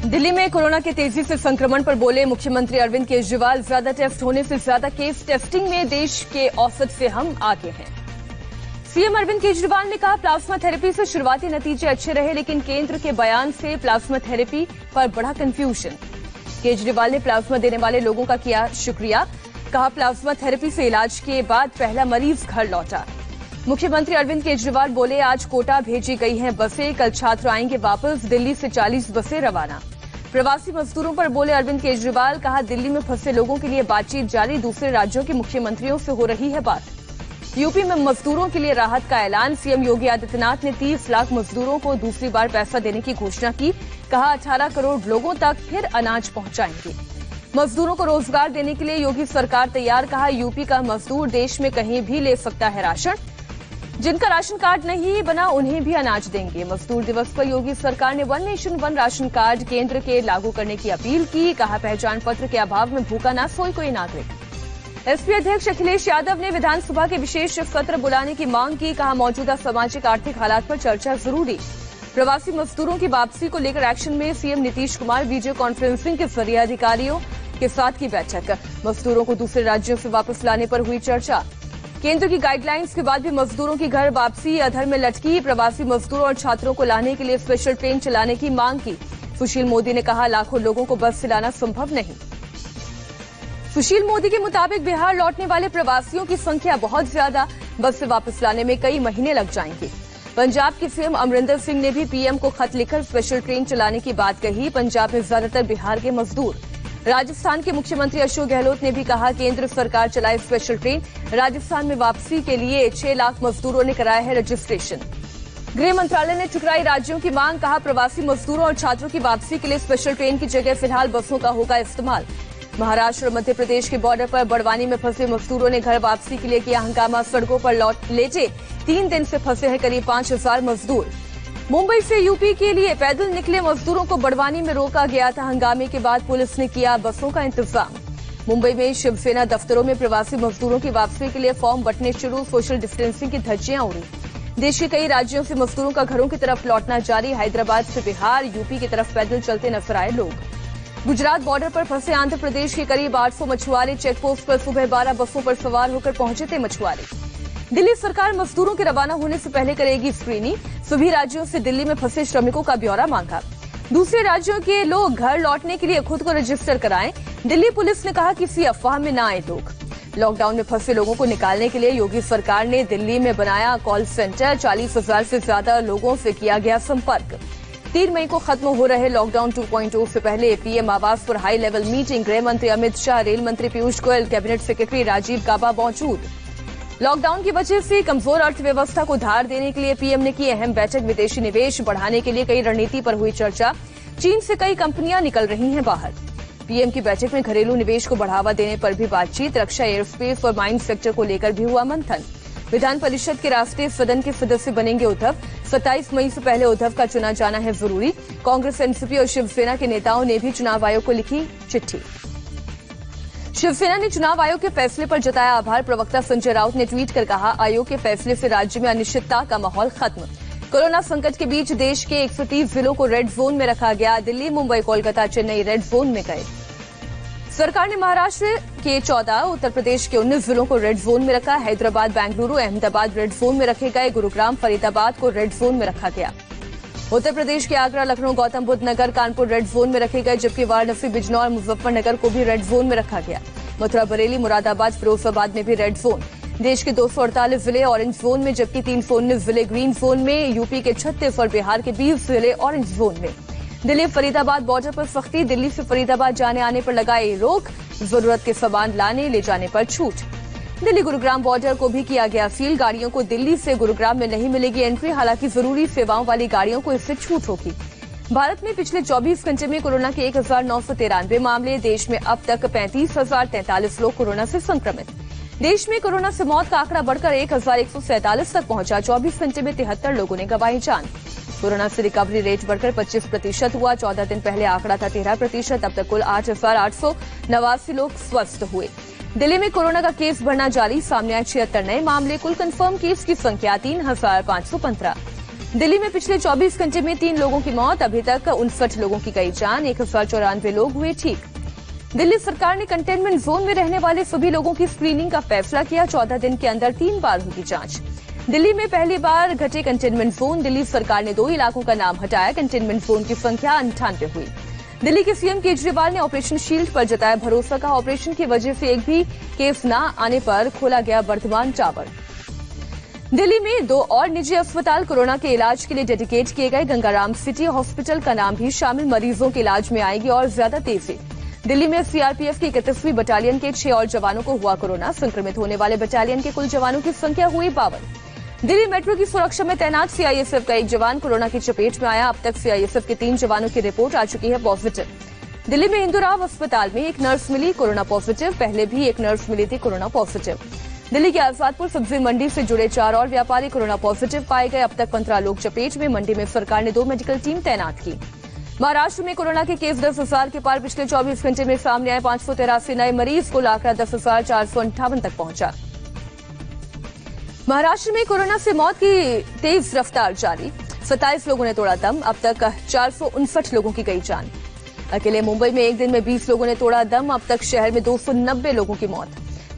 दिल्ली में कोरोना के तेजी से संक्रमण पर बोले मुख्यमंत्री अरविंद केजरीवाल, ज्यादा टेस्ट होने से ज्यादा केस टेस्टिंग में देश के औसत से हम आगे हैं। सीएम अरविंद केजरीवाल ने कहा, प्लाज्मा थेरेपी से शुरुआती नतीजे अच्छे रहे, लेकिन केंद्र के बयान से प्लाज्मा थेरेपी पर बड़ा कंफ्यूजन। केजरीवाल ने प्लाज्मा देने वाले लोगों का किया शुक्रिया, कहा प्लाज्मा थेरेपी से इलाज के बाद पहला मरीज घर लौटा। मुख्यमंत्री अरविंद केजरीवाल बोले, आज कोटा भेजी गई हैं बसें, कल छात्र आएंगे वापस, दिल्ली से 40 बसें रवाना। प्रवासी मजदूरों पर बोले अरविंद केजरीवाल, कहा दिल्ली में फंसे लोगों के लिए बातचीत जारी, दूसरे राज्यों के मुख्यमंत्रियों से हो रही है बात। यूपी में मजदूरों के लिए राहत का ऐलान, सीएम योगी आदित्यनाथ ने 30 लाख मजदूरों को दूसरी बार पैसा देने की घोषणा की, कहा 18 करोड़ लोगों तक फिर अनाज पहुंचाएंगे। मजदूरों को रोजगार देने के लिए योगी सरकार तैयार, कहा यूपी का मजदूर देश में कहीं भी ले सकता है राशन, जिनका राशन कार्ड नहीं बना उन्हें भी अनाज देंगे। मजदूर दिवस पर योगी सरकार ने 1 नेशन 1 राशन कार्ड केंद्र के लागू करने की अपील की, कहा पहचान पत्र के अभाव में भूखा ना सोए कोई नागरिक। एसपी अध्यक्ष अखिलेश यादव ने विधानसभा के विशेष सत्र बुलाने की मांग की, कहा मौजूदा सामाजिक आर्थिक हालात पर चर्चा जरूरी। प्रवासी मजदूरों की वापसी को लेकर एक्शन में CM Nitish Kumar, video conferencing के जरिए अधिकारियों के साथ की बैठक। मजदूरों को दूसरे राज्यों से वापस लाने पर हुई चर्चा। केंद्र की गाइडलाइंस के बाद भी मजदूरों की घर वापसी अधर में लटकी, प्रवासी मजदूरों और छात्रों को लाने के लिए स्पेशल ट्रेन चलाने की मांग की। सुशील मोदी ने कहा, लाखों लोगों को बस से लाना संभव नहीं। सुशील मोदी के मुताबिक बिहार लौटने वाले प्रवासियों की संख्या बहुत ज्यादा, बस से वापस लाने में कई महीने लग जाएंगे। पंजाब के सीएम अमरिंदर सिंह ने भी पीएम को खत लिखकर स्पेशल ट्रेन चलाने की बात कही। पंजाब में ज्यादातर बिहार के मजदूर। राजस्थान के मुख्यमंत्री अशोक गहलोत ने भी कहा, केंद्र सरकार चलाए स्पेशल ट्रेन। राजस्थान में वापसी के लिए 6 लाख मजदूरों ने कराया है रजिस्ट्रेशन। गृह मंत्रालय ने ठुकराई राज्यों की मांग, कहा प्रवासी मजदूरों और छात्रों की वापसी के लिए स्पेशल ट्रेन की जगह फिलहाल बसों का होगा इस्तेमाल। महाराष्ट्र और मध्य प्रदेश के बॉर्डर पर बड़वानी में फंसे मजदूरों ने घर वापसी के लिए किया हंगामा, सड़कों पर लौट लेटे 3 दिन से फंसे हैं करीब 5000 मजदूर। मुंबई से यूपी के लिए पैदल निकले मजदूरों को बड़वानी में रोका गया था। हंगामे के बाद पुलिस ने किया बसों का इंतजाम। मुंबई में शिवसेना दफ्तरों में प्रवासी मजदूरों की वापसी के लिए फॉर्म बंटने शुरू, सोशल डिस्टेंसिंग की धज्जियां उड़ी। देश के कई राज्यों से मजदूरों का घरों की तरफ लौटना जारी। हैदराबाद से बिहार, यूपी की तरफ पैदल चलते नजर आए लोग। गुजरात बॉर्डर पर फंसे आंध्र प्रदेश के करीब 800 मछुआरे चेकपोस्ट पर सुबह 12 बसों पर सवार होकर पहुंचे थे मछुआरे। दिल्ली सरकार मजदूरों के रवाना होने से पहले करेगी स्क्रीनिंग, सभी राज्यों से दिल्ली में फंसे श्रमिकों का ब्यौरा मांगा। दूसरे राज्यों के लोग घर लौटने के लिए खुद को रजिस्टर कराएं। दिल्ली पुलिस ने कहा, किसी अफवाह में न आए लोग। लॉकडाउन में फंसे लोगों को निकालने के लिए योगी सरकार ने दिल्ली में बनाया कॉल सेंटर। 40,000 से ज्यादा लोगों से किया गया संपर्क। 3 मई को खत्म हो रहे लॉकडाउन 2.0 से पहले पीएम आवास पर हाई लेवल मीटिंग। गृह मंत्री अमित शाह, रेल मंत्री पीयूष गोयल, कैबिनेट सेक्रेटरी राजीव गाबा मौजूद। लॉकडाउन की वजह से कमजोर अर्थव्यवस्था को धार देने के लिए पीएम ने की अहम बैठक। विदेशी निवेश बढ़ाने के लिए कई रणनीति पर हुई चर्चा। चीन से कई कंपनियां निकल रही हैं बाहर। पीएम की बैठक में घरेलू निवेश को बढ़ावा देने पर भी बातचीत। रक्षा, एयरस्पेस और माइन सेक्टर को लेकर भी हुआ मंथन। विधान परिषद के राष्ट्रीय सदन के सदस्य बनेंगे उद्धव। 27 मई से पहले उद्धव का चुना जाना है जरूरी। कांग्रेस, एनसीपी और शिवसेना के नेताओं ने भी चुनाव आयोग को लिखी चिट्ठी। शिवसेना ने चुनाव आयोग के फैसले पर जताया आभार। प्रवक्ता संजय राउत ने ट्वीट कर कहा, आयोग के फैसले से राज्य में अनिश्चितता का माहौल खत्म। कोरोना संकट के बीच देश के 130 जिलों को रेड जोन में रखा गया। दिल्ली, मुंबई, कोलकाता, चेन्नई रेड जोन में गए। सरकार ने महाराष्ट्र के 14, उत्तर प्रदेश के 19 जिलों को रेड जोन में रखा। हैदराबाद, बेंगलुरु, अहमदाबाद रेड जोन में रखे गए। गुरुग्राम, फरीदाबाद को रेड जोन में रखा गया। उत्तर प्रदेश के आगरा, लखनऊ, गौतम बुद्ध नगर, कानपुर रेड जोन में रखे गए, जबकि वाराणसी, बिजनौर, मुजफ्फरनगर को भी रेड जोन में रखा गया। मथुरा, बरेली, मुरादाबाद, फिरोजाबाद में भी रेड जोन। देश के 248 जिले ऑरेंज जोन में, जबकि 319 जिले ग्रीन जोन में। यूपी के 36 और बिहार के 20 जिले ऑरेंज जोन में। दिल्ली फरीदाबाद बॉर्डर पर सख्ती। दिल्ली से फरीदाबाद जाने आने पर लगाई रोक। जरूरत के सामान लाने ले जाने पर छूट। दिल्ली गुरुग्राम बॉर्डर को भी किया गया सील। गाड़ियों को दिल्ली से गुरुग्राम में नहीं मिलेगी एंट्री, हालांकि जरूरी सेवाओं वाली गाड़ियों को इससे छूट होगी। भारत में पिछले 24 घंटे में कोरोना के 1993 मामले। देश में अब तक 35,043 लोग कोरोना से संक्रमित। देश में कोरोना से मौत का आंकड़ा बढ़कर 1,147 तक पहुंचा। 24 घंटे में 73 लोगों ने गंवाई जान। कोरोना से रिकवरी रेट बढ़कर 25% हुआ। 14 दिन पहले आंकड़ा था 13%। अब तक कुल 8,889 लोग स्वस्थ हुए। दिल्ली में कोरोना का केस बढ़ना जारी। सामने आए 76 नए मामले। कुल कंफर्म केस की संख्या 3,515। दिल्ली में पिछले 24 घंटे में 3 लोगों की मौत, अभी तक 59 लोगों की गई जान, 1094 लोग हुए ठीक। दिल्ली सरकार ने कंटेनमेंट जोन में रहने वाले सभी लोगों की स्क्रीनिंग का फैसला किया, 14 दिन के अंदर 3 बार होगी जांच। दिल्ली में पहली बार घटे कंटेनमेंट जोन, दिल्ली सरकार ने 2 इलाकों का नाम हटाया, कंटेनमेंट जोन की संख्या 98 हुई। दिल्ली के सीएम केजरीवाल ने ऑपरेशन शील्ड पर जताया भरोसा, का ऑपरेशन की वजह से एक भी केस न आने पर खोला गया वर्धमान टावर। दिल्ली में 2 और निजी अस्पताल कोरोना के इलाज के लिए डेडिकेट किए गए, गंगाराम सिटी हॉस्पिटल का नाम भी शामिल, मरीजों के इलाज में आएगी और ज्यादा तेजी। दिल्ली में सीआरपीएफ की 31वीं बटालियन के 6 और जवानों को हुआ कोरोना, संक्रमित होने वाले बटालियन के कुल जवानों की संख्या हुई 52। दिल्ली मेट्रो की सुरक्षा में तैनात सीआईएसएफ का एक जवान कोरोना की चपेट में आया, अब तक सीआईएसएफ के 3 जवानों की रिपोर्ट आ चुकी है पॉजिटिव। दिल्ली में हिंदूराव अस्पताल में एक नर्स मिली कोरोना पॉजिटिव, पहले भी एक नर्स मिली थी कोरोना पॉजिटिव। दिल्ली के आजादपुर सब्जी मंडी से जुड़े 4 और व्यापारी कोरोना पॉजिटिव पाए गए, अब तक 15 लोग चपेट में, मंडी में सरकार ने 2 मेडिकल टीम तैनात की। महाराष्ट्र में कोरोना के केस 10,000 के पार, पिछले 24 घंटे में सामने आए 583 नए मरीज, कुल आंकड़ा 10,458 तक पहुंचा। महाराष्ट्र में कोरोना से मौत की तेज रफ्तार जारी, 27 लोगों ने तोड़ा दम, अब तक 459 लोगों की गई जान। अकेले मुंबई में एक दिन में 20 लोगों ने तोड़ा दम, अब तक शहर में 290 लोगों की मौत।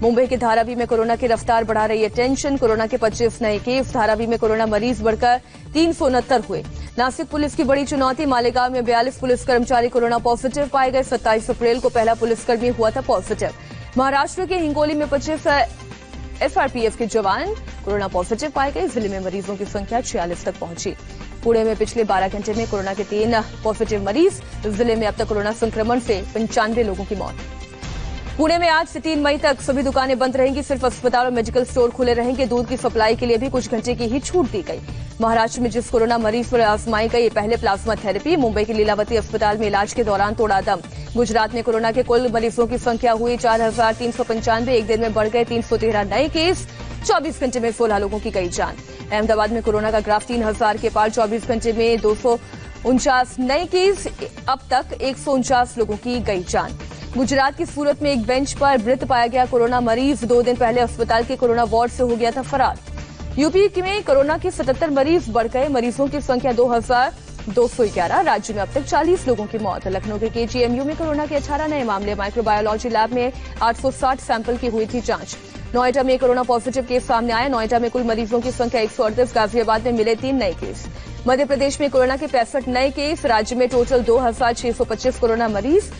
मुंबई के धारावी में कोरोना की रफ्तार बढ़ा रही है टेंशन, कोरोना के 25 नए केस, धारावी में कोरोना मरीज बढ़कर 369 हुए। नासिक पुलिस की बड़ी चुनौती, मालेगांव में 42 पुलिस कर्मचारी कोरोना पॉजिटिव पाए गए, 27 अप्रैल को पहला पुलिसकर्मी हुआ था पॉजिटिव। महाराष्ट्र के हिंगोली में 25 एसआरपीएफ के जवान कोरोना पॉजिटिव पाए गए, जिले में मरीजों की संख्या 46 तक पहुंची। पुणे में पिछले 12 घंटे में कोरोना के 3 पॉजिटिव मरीज, जिले में अब तक कोरोना संक्रमण से 95 लोगों की मौत। पुणे में आज से 3 मई तक सभी दुकानें बंद रहेंगी, सिर्फ अस्पताल और मेडिकल स्टोर खुले रहेंगे, दूध की सप्लाई के लिए भी कुछ घंटे की ही छूट दी गई। महाराष्ट्र में जिस कोरोना मरीज पर आजमाई गई पहले प्लाज्मा थेरेपी, मुंबई के लीलावती अस्पताल में इलाज के दौरान तोड़ा दम। गुजरात में कोरोना के कुल मरीजों की संख्या हुई 4,395, एक दिन में बढ़ गए 313 नए केस, 24 घंटे में 16 लोगों की गई जान। अहमदाबाद में कोरोना का ग्राफ 3,000 के पार, 24 घंटे में 249 नए केस, अब तक 149 लोगों की गई जान। गुजरात की सूरत में एक बेंच पर मृत पाया गया कोरोना मरीज, 2 दिन पहले अस्पताल के कोरोना वार्ड से हो गया था फरार। यूपी में कोरोना के 77 मरीज बढ़ गए, मरीजों की संख्या 2,211, राज्य में अब तक 40 लोगों की मौत। लखनऊ के केजीएमयू में कोरोना के 18 नए मामले, माइक्रोबायोलॉजी लैब में 860 सैंपल की हुई थी जांच। नोएडा में कोरोना पॉजिटिव केस सामने आया, नोएडा में कुल मरीजों की संख्या 138, गाजियाबाद में मिले 3 नए केस। मध्य प्रदेश में कोरोना के 65 नए केस, राज्य में टोटल 2,625 कोरोना मरीज।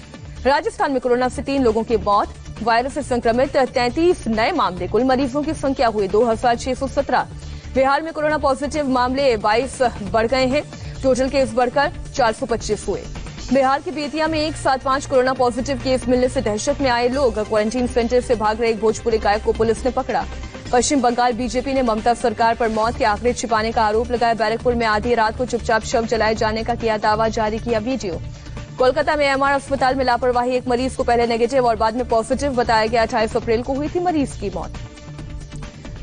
राजस्थान में कोरोना से 3 लोगों की मौत, वायरस से संक्रमित 33 नए मामले, कुल मरीजों की संख्या हुई 2,617। बिहार में कोरोना पॉजिटिव मामले 22 बढ़ गए हैं, टोटल केस बढ़कर 425 हुए। बिहार के बेतिया में एक साथ 5 कोरोना पॉजिटिव केस मिलने से दहशत में आए लोग, क्वारंटीन सेंटर से भाग रहे एक भोजपुरी गायक को पुलिस ने पकड़ा। पश्चिम बंगाल बीजेपी ने ममता सरकार पर मौत के आंकड़े छिपाने का आरोप लगाया, बैरकपुर में आधी रात को चुपचाप शव जलाए जाने का किया दावा, जारी किया वीडियो। कोलकाता में एमआर अस्पताल में लापरवाही, एक मरीज को पहले नेगेटिव और बाद में पॉजिटिव बताया गया, 28 अप्रैल को हुई थी मरीज की मौत।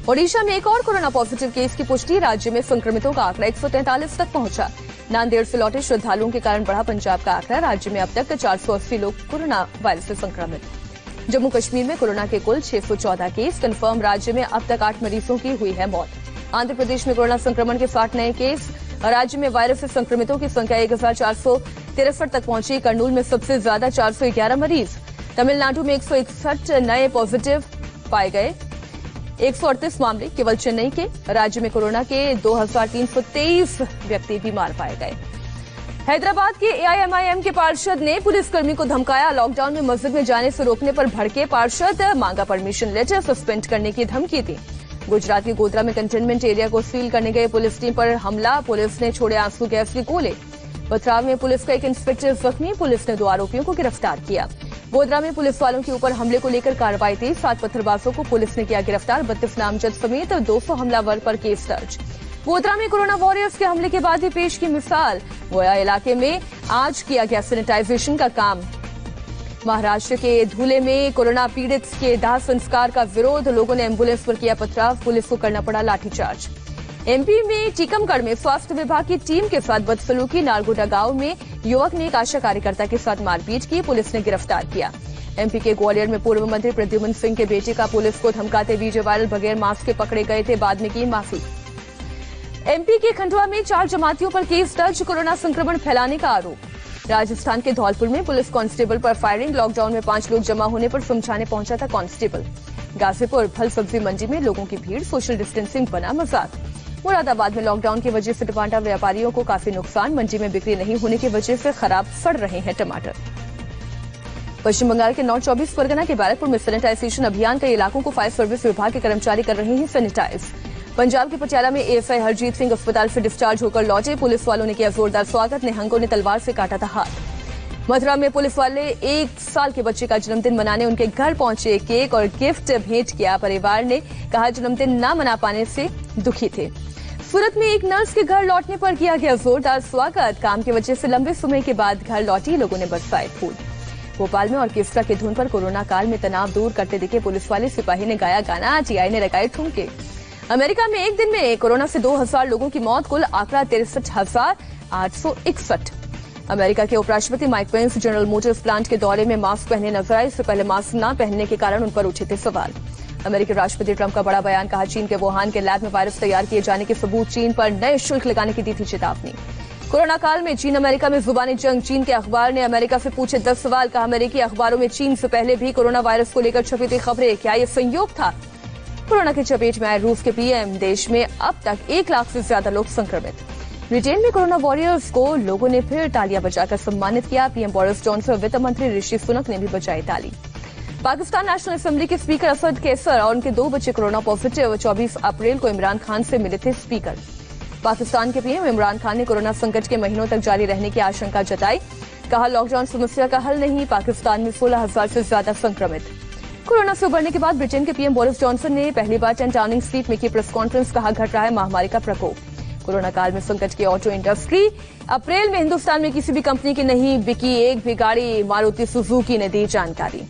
ओडिशा में एक और कोरोना पॉजिटिव केस की पुष्टि, राज्य में संक्रमितों का आंकड़ा 143 तक पहुंचा। नांदेड़ से लौटे श्रद्धालुओं के कारण बढ़ा पंजाब का आंकड़ा, राज्य में अब तक 480 लोग कोरोना वायरस से संक्रमित। जम्मू कश्मीर में कोरोना के कुल 614 केस कन्फर्म, राज्य में अब तक 8 मरीजों की हुई है मौत। आंध्र प्रदेश में कोरोना संक्रमण के 60 नए केस, राज्य में वायरस से संक्रमितों की संख्या 1,463 तक पहुंची। कर्नूल में सबसे ज्यादा 411 मरीज। तमिलनाडु में 161 नए पॉजिटिव पाए गए, 138 मामले केवल चेन्नई के। राज्य में कोरोना के 2,323 व्यक्ति बीमार पाए गए। हैदराबाद के एआईएमआईएम के पार्षद ने पुलिसकर्मी को धमकाया, लॉकडाउन में मस्जिद में जाने से रोकने पर भड़के पार्षद, मांगा परमिशन लेटर, सस्पेंड करने की धमकी दी। गुजरात के गोधरा में कंटेनमेंट एरिया को सील करने गए पुलिस टीम पर हमला, पुलिस ने छोड़े आंसू गैस के गोले। पथराव में पुलिस का एक इंस्पेक्टर जख्मी, पुलिस ने 2 आरोपियों को गिरफ्तार किया। गोधरा में पुलिस वालों के ऊपर हमले को लेकर कार्रवाई थी, 7 पत्थरबाजों को पुलिस ने किया गिरफ्तार, 32 नामजद समेत 200 हमलावर पर केस दर्ज। गोधरा में कोरोना वॉरियर्स के हमले के बाद ही पेश की मिसाल, गोया इलाके में आज किया गया सैनिटाइजेशन का काम। महाराष्ट्र के धुले में कोरोना पीड़ित के दाह संस्कार का विरोध, लोगों ने एम्बुलेंस पर किया पथराव, पुलिस को करना पड़ा लाठीचार्ज। एमपी में टीकमगढ़ में स्वास्थ्य विभाग की टीम के साथ बदसलूकी, नारगोटा गांव में युवक ने एक आशा कार्यकर्ता के साथ मारपीट की, पुलिस ने गिरफ्तार किया। एमपी के ग्वालियर में पूर्व मंत्री प्रद्युम्न सिंह के बेटे का पुलिस को धमकाते वीडियो वायरल, बगैर मास्क के पकड़े गए थे, बाद में की माफी। एमपी के खंडवा में 4 जमातियों पर केस दर्ज, कोरोना संक्रमण फैलाने का आरोप। राजस्थान के धौलपुर में पुलिस कांस्टेबल पर फायरिंग, लॉकडाउन में 5 लोग जमा होने पर समझाने पहुंचा था कांस्टेबल। गाजीपुर फल सब्जी मंडी में लोगों की भीड़, सोशल डिस्टेंसिंग बना मजाक। मुरादाबाद में लॉकडाउन की वजह से टमाटर व्यापारियों को काफी नुकसान, मंडी में बिक्री नहीं होने की वजह से खराब सड़ रहे हैं टमाटर। पश्चिम बंगाल के नॉर्थ 24 परगना के बैरकपुर में सैनिटाइजेशन अभियान, कई इलाकों को फायर सर्विस विभाग के कर्मचारी कर रहे हैं सैनिटाइज। पंजाब के पटियाला में एएसआई हरजीत सिंह अस्पताल से डिस्चार्ज होकर लौटे, पुलिस वालों ने किया जोरदार स्वागत, निहंगों ने तलवार से काटा था हाथ। मथुरा में पुलिस वाले 1 साल के बच्चे का जन्मदिन मनाने उनके घर पहुंचे, केक और गिफ्ट भेंट किया। परिवार ने कहा जन्मदिन न मना पाने से दुखी थे। सूरत में एक नर्स के घर लौटने पर किया गया जोरदार स्वागत, काम की वजह से लंबे समय के बाद घर लौटी, लोगों ने बरसाए फूल। भोपाल में ऑर्केस्ट्रा की धुन पर कोरोना काल में तनाव दूर करते दिखे पुलिस वाले, सिपाही ने गाया गाना, टीआई ने लगाए ठुमके। अमेरिका में एक दिन में कोरोना से 2000 लोगों की मौत, कुल आंकड़ा 63,861। अमेरिका के उपराष्ट्रपति Mike Pence general Motors plant के दौरे में मास्क पहने नजर आए, इससे पहले मास्क न पहनने के कारण उन पर उठे थे सवाल। अमेरिकी राष्ट्रपति ट्रंप का बड़ा बयान, कहा चीन के वुहान के लैब में वायरस तैयार किए जाने के सबूत, चीन पर नए शुल्क लगाने की दी थी चेतावनी। कोरोना काल में चीन अमेरिका में जुबानी जंग, चीन के अखबार ने अमेरिका से पूछे 10 सवाल, कहा अमेरिकी अखबारों में चीन से पहले भी कोरोना वायरस को लेकर छपी थी खबरें, क्या ये संयोग था? कोरोना की चपेट में आए रूस के पीएम, देश में अब तक 1 लाख से ज्यादा लोग संक्रमित। ब्रिटेन में कोरोना वॉरियर्स को लोगों ने फिर तालियां बजाकर सम्मानित किया, पीएम बोरिस जॉनसन और वित्त मंत्री ऋषि सुनक ने भी बजाई ताली। पाकिस्तान नेशनल असेंबली के स्पीकर असद कैसर और उनके 2 बच्चे कोरोना पॉजिटिव, 24 अप्रैल को इमरान खान से मिले थे स्पीकर। पाकिस्तान के पीएम इमरान खान ने कोरोना संकट के महीनों तक जारी रहने की आशंका जताई, कहा लॉकडाउन समस्या का हल नहीं, पाकिस्तान में 16,000 से ज्यादा संक्रमित। कोरोना से उबरने के बाद ब्रिटेन के पीएम बोरिस जॉनसन ने पहली बार 10 डाउनिंग स्ट्रीट में की प्रेस कॉन्फ्रेंस, कहा घट रहा है महामारी का प्रकोप। कोरोना काल में संकट की ऑटो इंडस्ट्री, अप्रैल में हिंदुस्तान में किसी भी कंपनी की नहीं बिकी एक भी गाड़ी, मारुति सुजुकी ने दी जानकारी।